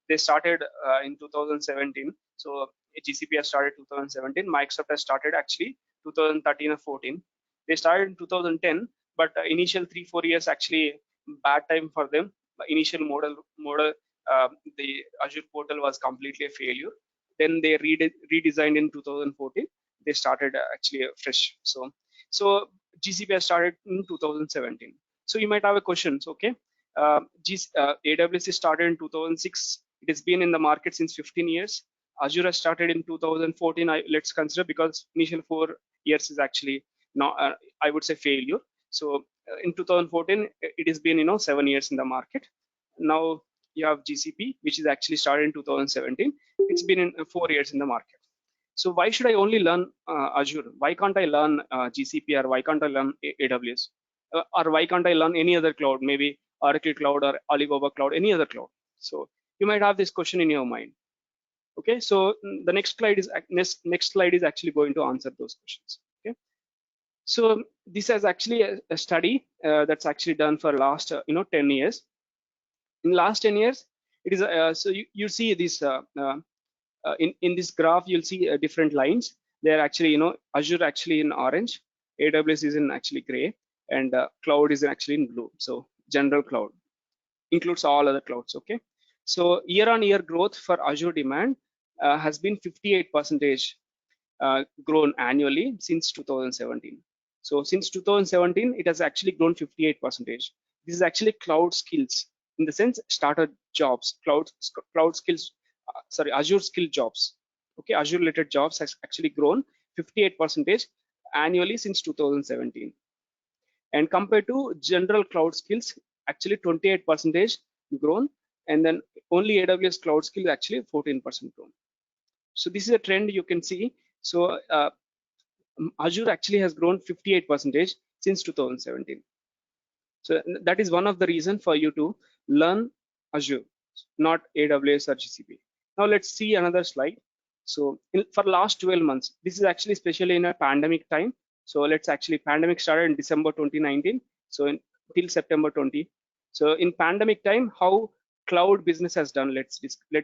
they started in 2017. So GCP has started 2017. Microsoft has started actually 2013 or 14. They started in 2010, but initial 3-4 years actually bad time for them. Initial model the Azure portal was completely a failure. Then they redesigned in 2014. They started actually fresh. So GCP has started in 2017. So you might have a question. So, okay, AWS started in 2006. It has been in the market since 15 years. Azure has started in 2014. Let's consider, because initial 4 years is actually not, I would say, failure. So in 2014, it has been 7 years in the market. Now you have GCP, which is actually started in 2017. It's been in 4 years in the market. So why should I only learn Azure? Why can't I learn GCP, or why can't I learn AWS? Or why can't I learn any other cloud, maybe Oracle Cloud or Alibaba Cloud, any other cloud? So you might have this question in your mind. Okay, so the next slide is actually going to answer those questions. Okay, so this is actually a study that's actually done for last 10 years. In last 10 years, it is so you see this in this graph, you'll see different lines. They're actually Azure actually in orange, AWS is in actually gray, and cloud is actually in blue. So general cloud includes all other clouds. Okay, so year-on-year growth for Azure demand has been 58% grown annually since 2017. So since 2017, it has actually grown 58%. This is actually cloud skills, in the sense started jobs, cloud skills, Azure skill jobs. Okay, Azure related jobs has actually grown 58% annually since 2017. And compared to general cloud skills, actually 28% grown, and then only AWS cloud skills actually 14% grown. So this is a trend you can see. So Azure actually has grown 58% since 2017. So that is one of the reasons for you to learn Azure, not AWS or GCP. Now let's see another slide. So for last 12 months, this is actually especially in a pandemic time. So let's actually, pandemic started in December 2019. So till September 20. So in pandemic time, how cloud business has done, let's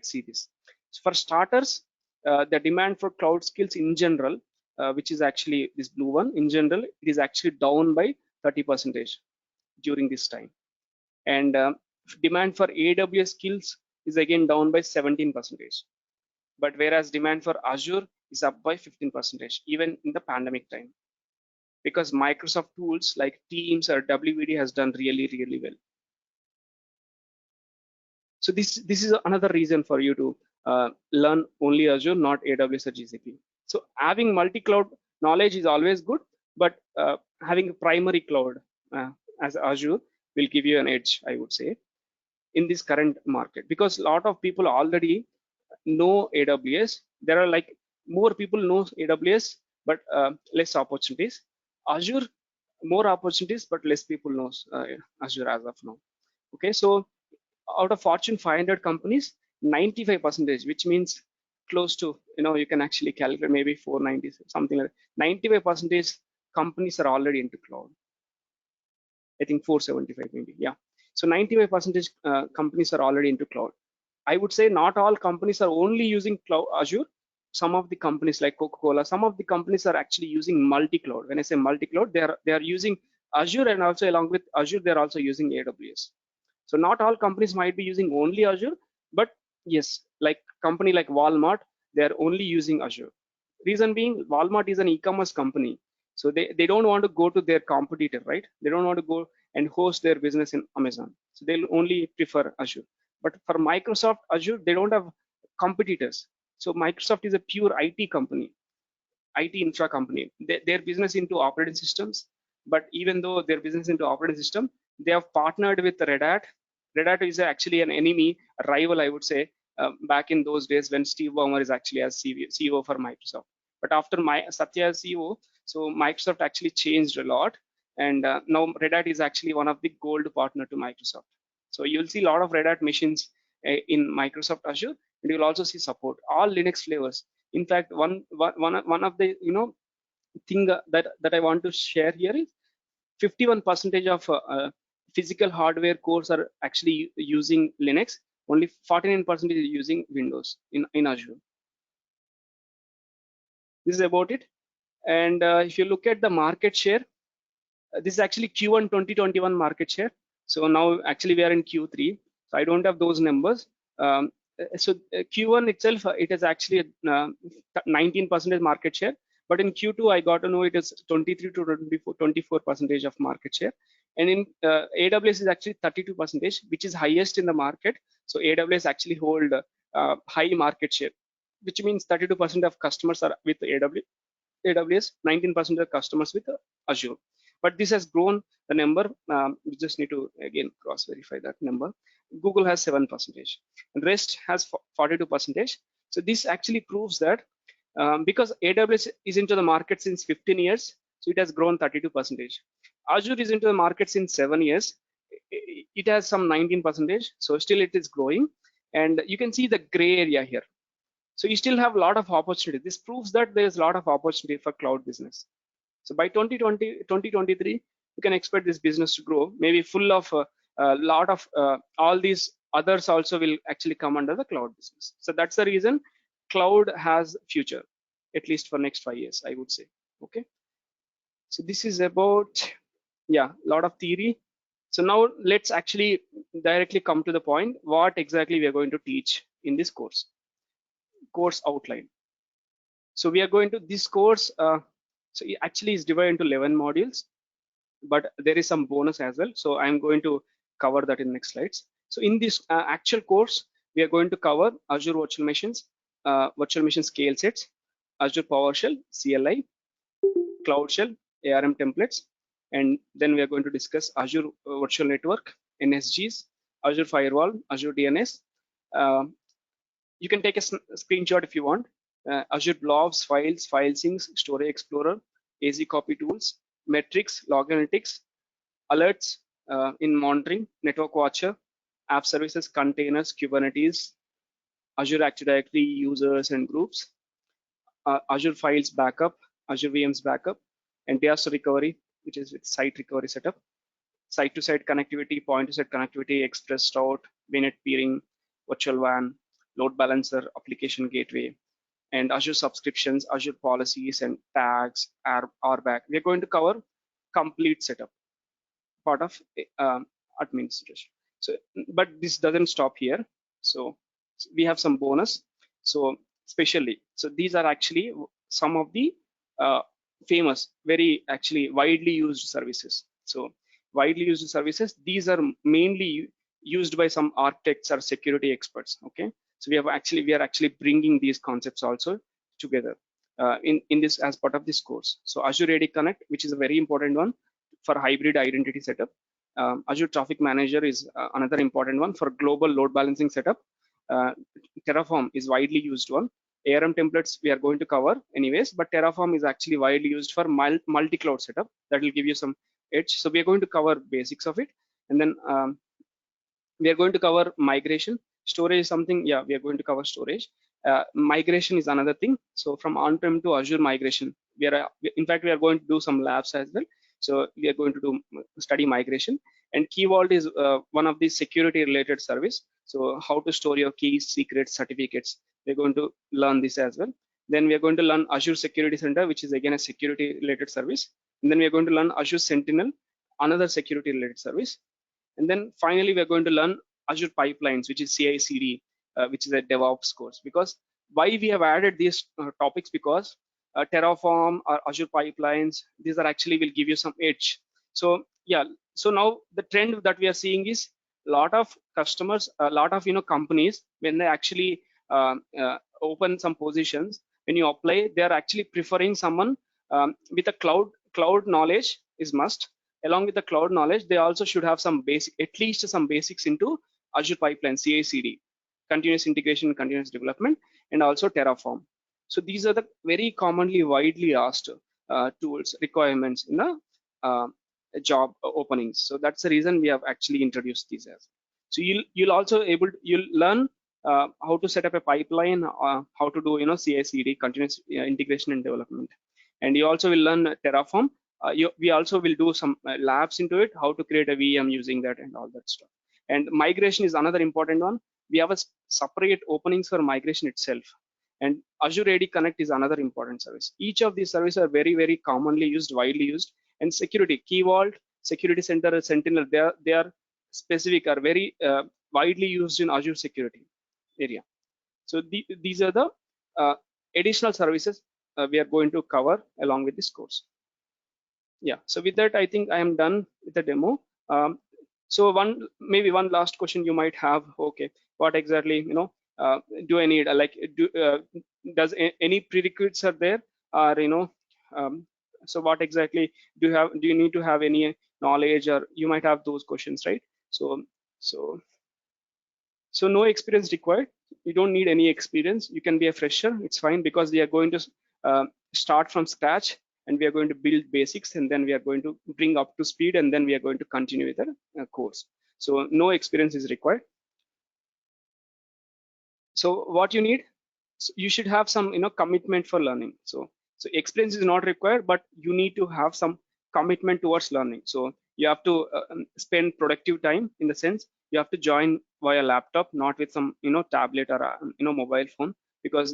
see this. So for starters, the demand for cloud skills in general, which is actually this blue one, in general, it is actually down by 30% during this time. And demand for AWS skills is again down by 17%. But whereas demand for Azure is up by 15%, even in the pandemic time, because Microsoft tools like Teams or WVD has done really, really well. So this is another reason for you to learn only Azure, not AWS or GCP. So having multi-cloud knowledge is always good, but having a primary cloud as Azure will give you an edge, I would say, in this current market, because a lot of people already know AWS. There are like more people know AWS, but less opportunities. Azure, more opportunities, but less people know Azure as of now. Okay, so out of Fortune 500 companies, 95%, which means close to, you can actually calculate maybe 490, something like that. 95% companies are already into cloud. I think 475 maybe, yeah. So 95% companies are already into cloud. I would say not all companies are only using cloud Azure. Some of the companies like Coca-Cola, some of the companies are actually using multi-cloud. When I say multi-cloud, they are using Azure, and also along with Azure, they're also using AWS. So not all companies might be using only Azure, but yes, like company like Walmart, they're only using Azure. Reason being, Walmart is an e-commerce company, so they don't want to go to their competitor, right? They don't want to go and host their business in Amazon, so they'll only prefer Azure. But for Microsoft Azure, they don't have competitors. So Microsoft is a pure IT company, IT infra company. Their business into operating systems, but even though their business into operating system, they have partnered with Red Hat. Red Hat is actually an enemy, a rival, I would say, back in those days when Steve Ballmer is actually as CEO for Microsoft. But after Satya as CEO, so Microsoft actually changed a lot, and now Red Hat is actually one of the gold partner to Microsoft. So you'll see a lot of Red Hat machines in Microsoft Azure, and you'll also see support all Linux flavors. In fact, one of the thing that I want to share here is 51% of physical hardware cores are actually using Linux. Only 49% is using Windows in Azure. This is about it. And if you look at the market share, this is actually Q1 2021 market share. So now actually we are in Q3. So I don't have those numbers. Q1 itself, it is actually 19% market share. But in Q2, I got to know it is 23 to 24% of market share. And in AWS is actually 32%, which is highest in the market. So AWS actually hold high market share, which means 32% of customers are with AWS, 19% of customers with Azure. But this has grown the number. We just need to again cross verify that number. Google has 7%, and rest has 42%. So this actually proves that because AWS is into the market since 15 years, so it has grown 32%. Azure is into the market since 7 years. It has some 19%, so still it is growing. And you can see the gray area here. So you still have a lot of opportunity. This proves that there is a lot of opportunity for cloud business. So by 2023, you can expect this business to grow, maybe full of a lot of all these others also will actually come under the cloud business. So that's the reason cloud has future, at least for next 5 years, I would say. Okay. So this is about, yeah, a lot of theory. So now let's actually directly come to the point, what exactly we are going to teach in this course outline. So we are going to this course, so it actually is divided into 11 modules, but there is some bonus as well. So I'm going to cover that in next slides. So in this actual course, we are going to cover Azure Virtual Machines, Virtual Machine Scale Sets, Azure PowerShell, CLI, Cloud Shell, ARM templates, and then we are going to discuss Azure Virtual Network, NSGs, Azure Firewall, Azure DNS. You can take a screenshot if you want. Azure blobs, files, file syncs, Storage Explorer, AZ copy tools, metrics, log analytics, alerts in monitoring, Network Watcher, app services, containers, Kubernetes, Azure Active Directory, users and groups, Azure Files backup, Azure VMs backup, and disaster recovery, which is with site recovery setup, site-to-site connectivity, point-to-site connectivity, express route, VNet peering, virtual WAN, load balancer, application gateway, and Azure subscriptions, Azure policies and tags, RBAC. We're going to cover complete setup, part of administration. So, but this doesn't stop here. So we have some bonus. So especially, so these are actually some of the famous, very actually widely used services. So widely used services, these are mainly used by some architects or security experts. Okay. So we are actually bringing these concepts also together in this as part of this course. So Azure AD Connect, which is a very important one for hybrid identity setup. Azure Traffic Manager is another important one for global load balancing setup. Terraform is widely used one. ARM templates we are going to cover anyways, but Terraform is actually widely used for multi-cloud setup. That will give you some edge. So we are going to cover basics of it, and then we are going to cover migration. Storage is something, yeah, we are going to cover storage. Migration is another thing. So from on-prem to Azure migration, in fact, we are going to do some labs as well. So we are going to study migration, And Key Vault is one of the security related service. So how to store your keys, secrets, certificates. We're going to learn this as well. Then we are going to learn Azure Security Center, which is again a security related service. And then we are going to learn Azure Sentinel, another security related service. And then finally, we are going to learn Azure Pipelines, which is CI/CD, which is a DevOps course. Because why we have added these topics, because Terraform or Azure Pipelines, these are actually will give you some edge. So yeah, so now the trend that we are seeing is a lot of customers, a lot of companies, when they actually open some positions, when you apply, they are actually preferring someone with a cloud knowledge is must. Along with the cloud knowledge, they also should have some basic, at least some basics into Azure Pipeline, CI/CD, continuous integration, continuous development, and also Terraform. So these are the very commonly, widely asked tools requirements in the job openings. So that's the reason we have actually introduced these as. So you'll also you'll learn how to set up a pipeline, how to do CI/CD, continuous integration and development, and you also will learn Terraform. We also will do some labs into it, how to create a VM using that and all that stuff. And migration is another important one. We have a separate openings for migration itself. And Azure AD Connect is another important service. Each of these services are very, very commonly used, widely used. And security, Key Vault, Security Center, Sentinel, they are specific, are very widely used in Azure security area. So these are the additional services we are going to cover along with this course. Yeah, so with that, I think I am done with the demo. So maybe one last question you might have. Okay, what exactly do I need? Does any prerequisites are there? Or so what exactly do you need to have any knowledge, or you might have those questions, right? So no experience required. You don't need any experience. You can be a fresher. It's fine, because we are going to start from scratch, and we are going to build basics, and then we are going to bring up to speed, and then we are going to continue with the course. So no experience is required. So what you need, so you should have some commitment for learning. So experience is not required, but you need to have some commitment towards learning. So you have to spend productive time, in the sense you have to join via laptop, not with some tablet or mobile phone, because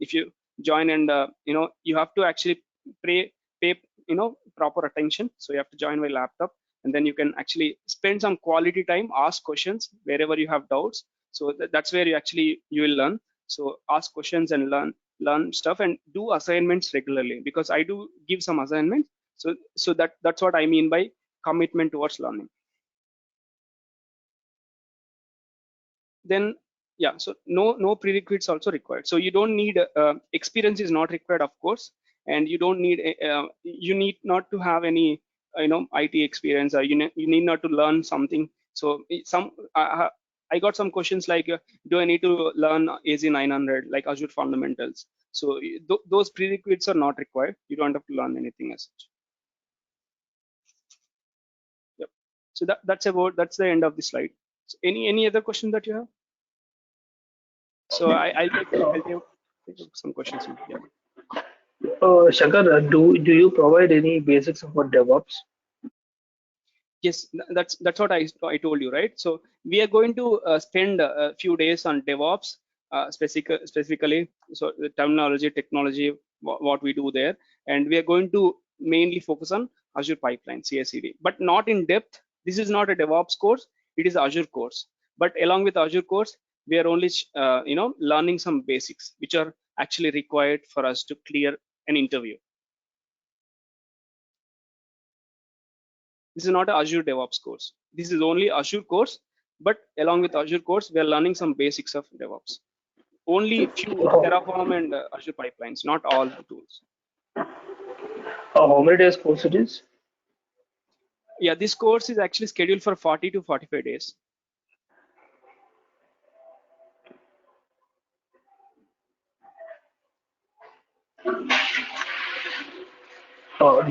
if you join and you have to actually pay proper attention. So you have to join by laptop, and then you can actually spend some quality time, ask questions wherever you have doubts. So that's where you will learn. So ask questions and learn stuff, and do assignments regularly, because I do give some assignments. So that's what I mean by commitment towards learning. Then yeah, so no prerequisites also required. So you don't need experience is not required, of course, and you don't need you need not to have any IT experience, or you need not to learn something. So I got some questions like, do I need to learn AZ900, like Azure fundamentals? So those prerequisites are not required. You don't have to learn anything as such. Yep. So that's the end of the slide. So any other question that you have? So I'll take some questions. Yeah. Shankar, do you provide any basics about DevOps? Yes, that's what I told you, right? So we are going to spend a few days on DevOps, specifically. So the terminology, technology, what we do there, and we are going to mainly focus on Azure Pipeline, CI/CD, but not in depth. This is not a DevOps course; it is Azure course. But along with Azure course, we are only learning some basics, which are actually required for us to clear an interview. This is not an Azure DevOps course. This is only Azure course, but along with Azure course, we are learning some basics of DevOps. Only few Terraform and Azure pipelines, not all the tools. How many days course it is? Yeah, this course is actually scheduled for 40 to 45 days.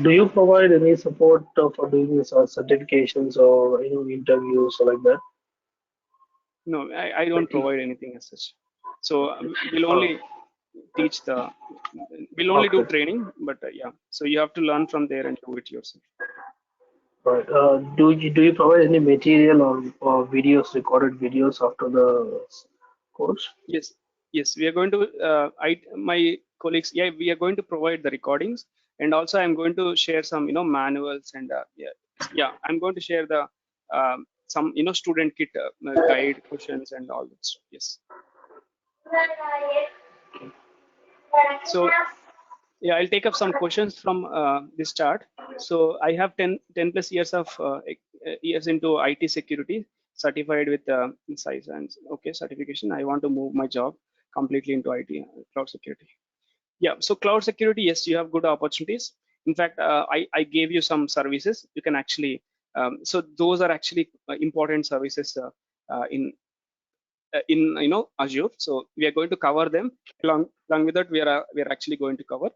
Do you provide any support for doing this certifications or interviews or like that? No, I don't provide anything as such. So we'll only teach we'll only do training, but yeah. So you have to learn from there and do it yourself. Right. Do you provide any material or videos, recorded videos after the course? Yes, yes, we are going to. My colleagues, yeah, we are going to provide the recordings, and also I'm going to share some, manuals and yeah, I'm going to share the some, student kit guide questions and all that. Yes. So yeah, I'll take up some questions from this chart. So I have 10 plus years of years into IT security, certified with size and okay certification. I want to move my job completely into IT cloud security. Yeah, so cloud security, yes, you have good opportunities. In fact, I gave you some services. You can actually, so those are actually important services in Azure. So we are going to cover them. Along with that, we are actually going to cover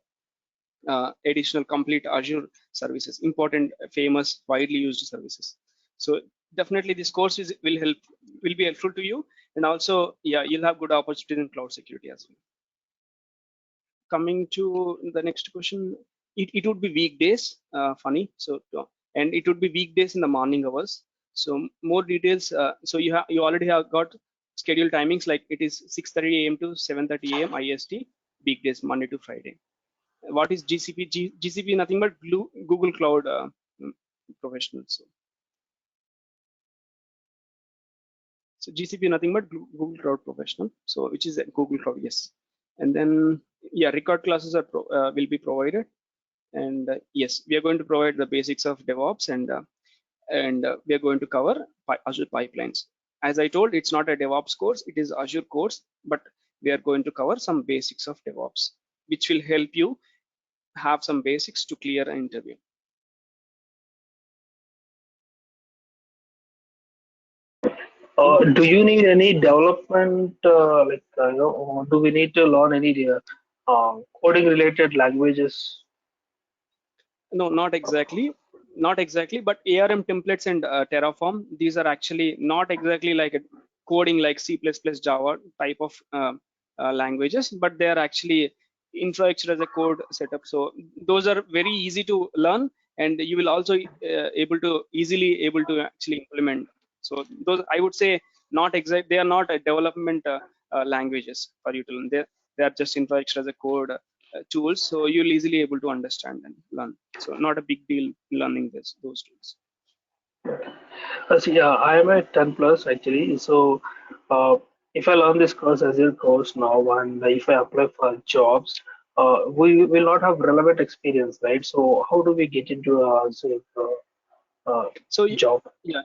additional complete Azure services, important, famous, widely used services. So definitely this course will be helpful to you, and also yeah, you'll have good opportunity in cloud security as well. Coming to the next question, it would be weekdays, funny. So and it would be weekdays in the morning hours. So more details. So you already have got scheduled timings, like it is 6:30 a.m. to 7:30 a.m. IST, weekdays, Monday to Friday. What is GCP? GCP nothing but Google Cloud Professional. So GCP nothing but Google Cloud Professional. So which is Google Cloud, yes. And then yeah, record classes are will be provided. And yes, we are going to provide the basics of DevOps, and we are going to cover Azure pipelines. As I told, it's not a DevOps course, it is Azure course, but we are going to cover some basics of DevOps, which will help you have some basics to clear an interview. Do you need any development, do we need to learn any coding related languages? No, not exactly. Not exactly, but ARM templates and Terraform, these are actually not exactly like a coding like C++, Java type of languages, but they are actually infrastructure as a code setup. So those are very easy to learn, and you will also easily able to actually implement. So those, I would say, not exact. They are not a development languages for you to learn. They are just infrastructure as a code tools, so you'll easily able to understand and learn. So not a big deal learning those tools. See, I am at 10 plus actually. So, if I learn this course as a course now, and if I apply for jobs, we will not have relevant experience, right? So, how do we get into a So job? yeah,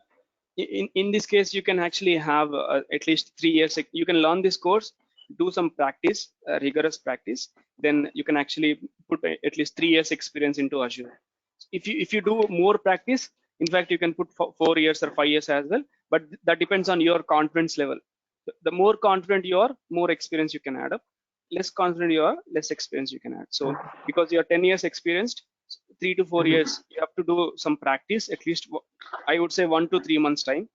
in this case, you can actually have at least 3 years. You can learn this course, do some practice, rigorous practice. Then you can actually put at least 3 years experience into Azure. If you do more practice, in fact, you can put 4 years or 5 years as well. But that depends on your confidence level. The more confident you are, more experience you can add up. Less confident you are, less experience you can add. So because you are 10 years experienced, 3 to 4 years, you have to do some practice, at least I would say 1 to 3 months time,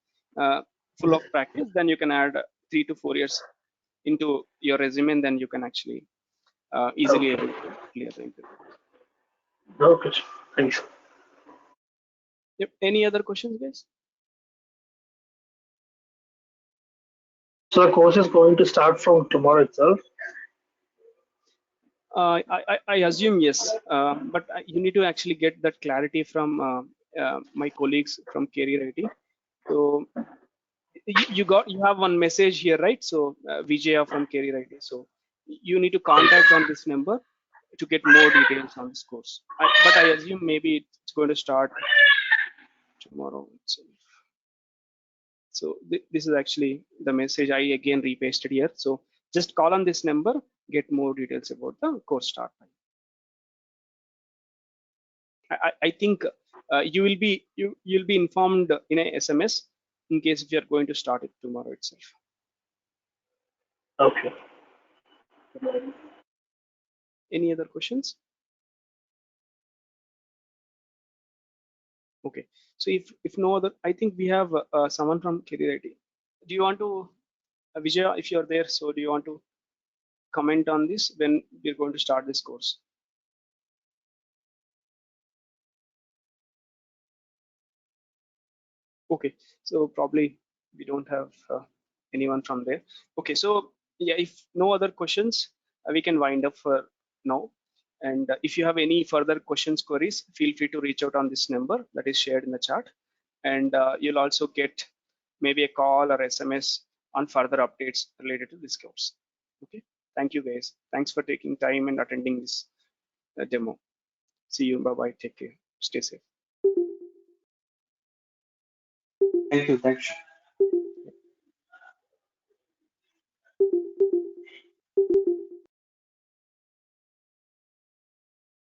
full of practice. Then you can add 3 to 4 years into your resume, and then you can actually easily able to clear the interview. Okay, thanks. Yep. Any other questions, guys? So, the course is going to start from tomorrow itself. I assume yes, but you need to actually get that clarity from my colleagues from Career IT. So you have one message here, right? So Vijaya from Career IT. So you need to contact on this number to get more details on this course. But I assume maybe it's going to start tomorrow itself. So this is actually the message I again repasted here. So just call on this number, get more details about the course start time. I think you'll be informed in a SMS in case if you're going to start it tomorrow itself. Okay. Any other questions? Okay, so if no other, I think we have someone from Career IT. Do you want to, Vijaya, if you're there, so do you want to comment on this when we're going to start this course? Okay, so probably we don't have anyone from there. Okay, so yeah, if no other questions, we can wind up for now. And if you have any further questions, queries, feel free to reach out on this number that is shared in the chat. And you'll also get maybe a call or SMS on further updates related to this course. Okay, thank you guys. Thanks for taking time and attending this demo. See you. Bye-bye. Take care. Stay safe. Thank you. Thanks.